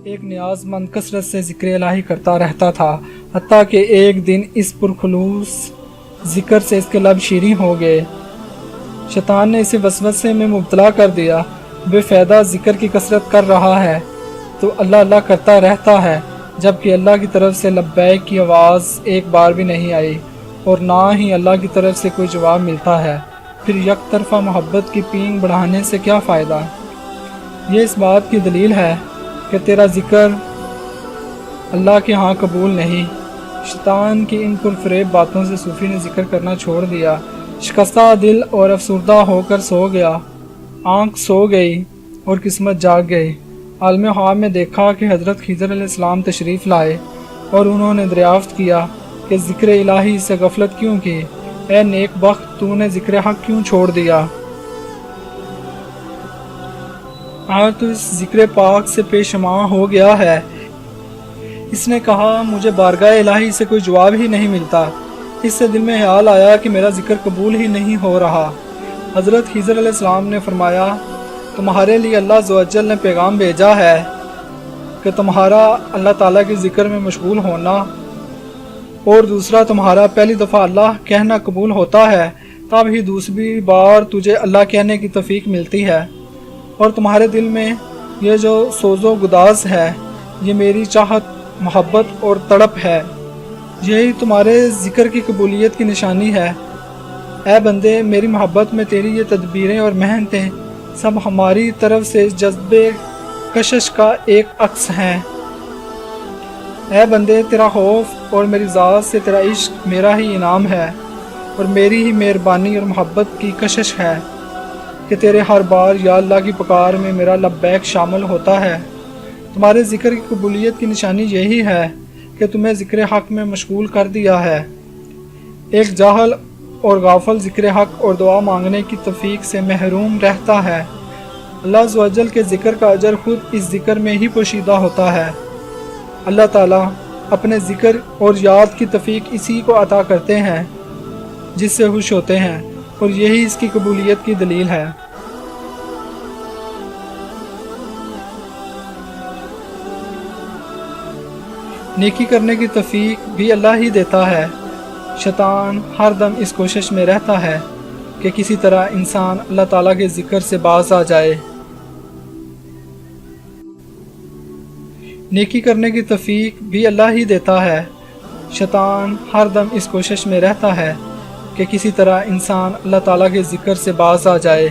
ایک نیاز مند کثرت سے ذکر الہی کرتا رہتا تھا، حتیٰ کہ ایک دن اس پرخلوص ذکر سے اس کے لب شیریں ہو گئے۔ شیطان نے اسے وسوسے میں مبتلا کر دیا۔ بے فائدہ ذکر کی کثرت کر رہا ہے تو اللہ اللہ کرتا رہتا ہے، جبکہ اللہ کی طرف سے لبیک کی آواز ایک بار بھی نہیں آئی اور نہ ہی اللہ کی طرف سے کوئی جواب ملتا ہے۔ پھر یک طرفہ محبت کی پینگ بڑھانے سے کیا فائدہ؟ یہ اس بات کی دلیل ہے کہ تیرا ذکر اللہ کے ہاں قبول نہیں۔ شیطان کی ان پرفریب باتوں سے صوفی نے ذکر کرنا چھوڑ دیا۔ شکستہ دل اور افسردہ ہو کر سو گیا۔ آنکھ سو گئی اور قسمت جاگ گئی۔ عالم خواب میں دیکھا کہ حضرت خضر علیہ السلام تشریف لائے اور انہوں نے دریافت کیا کہ ذکر الہی سے غفلت کیوں کی؟ اے نیک بخت، تو نے ذکر حق کیوں چھوڑ دیا؟ آج تو اس ذکر پاک سے پیشماں ہو گیا ہے۔ اس نے کہا، مجھے بارگاہ الہی سے کوئی جواب ہی نہیں ملتا۔ اس سے دل میں خیال آیا کہ میرا ذکر قبول ہی نہیں ہو رہا۔ حضرت خضر علیہ السلام نے فرمایا، تمہارے لیے اللہ عز و جل نے پیغام بھیجا ہے کہ تمہارا اللہ تعالیٰ کے ذکر میں مشغول ہونا، اور دوسرا تمہارا پہلی دفعہ اللہ کہنا قبول ہوتا ہے، تب ہی دوسری بار تجھے اللہ کہنے کی توفیق ملتی ہے، اور تمہارے دل میں یہ جو سوز و گداز ہے، یہ میری چاہت، محبت اور تڑپ ہے، یہی تمہارے ذکر کی قبولیت کی نشانی ہے۔ اے بندے، میری محبت میں تیری یہ تدبیریں اور محنتیں سب ہماری طرف سے جذبے کشش کا ایک عکس ہیں۔ اے بندے، تیرا خوف اور میری ذات سے تیرا عشق میرا ہی انعام ہے، اور میری ہی مہربانی اور محبت کی کشش ہے کہ تیرے ہر بار یا اللہ کی پکار میں میرا لبیک شامل ہوتا ہے۔ تمہارے ذکر کی قبولیت کی نشانی یہی ہے کہ تمہیں ذکر حق میں مشغول کر دیا ہے۔ ایک جاہل اور غافل ذکر حق اور دعا مانگنے کی توفیق سے محروم رہتا ہے۔ اللہ عز و جل کے ذکر کا اجر خود اس ذکر میں ہی پوشیدہ ہوتا ہے۔ اللہ تعالیٰ اپنے ذکر اور یاد کی توفیق اسی کو عطا کرتے ہیں جس سے خوش ہوتے ہیں، اور یہی اس کی قبولیت کی دلیل ہے۔ نیکی کرنے کی توفیق بھی اللہ ہی دیتا ہے۔ شیطان ہر دم اس کوشش میں رہتا ہے کہ کسی طرح انسان اللہ تعالیٰ کے ذکر سے باز آ جائے۔ نیکی کرنے کی توفیق بھی اللہ ہی دیتا ہے۔ شیطان ہر دم اس کوشش میں رہتا ہے کہ کسی طرح انسان اللہ تعالیٰ کے ذکر سے باز آ جائے۔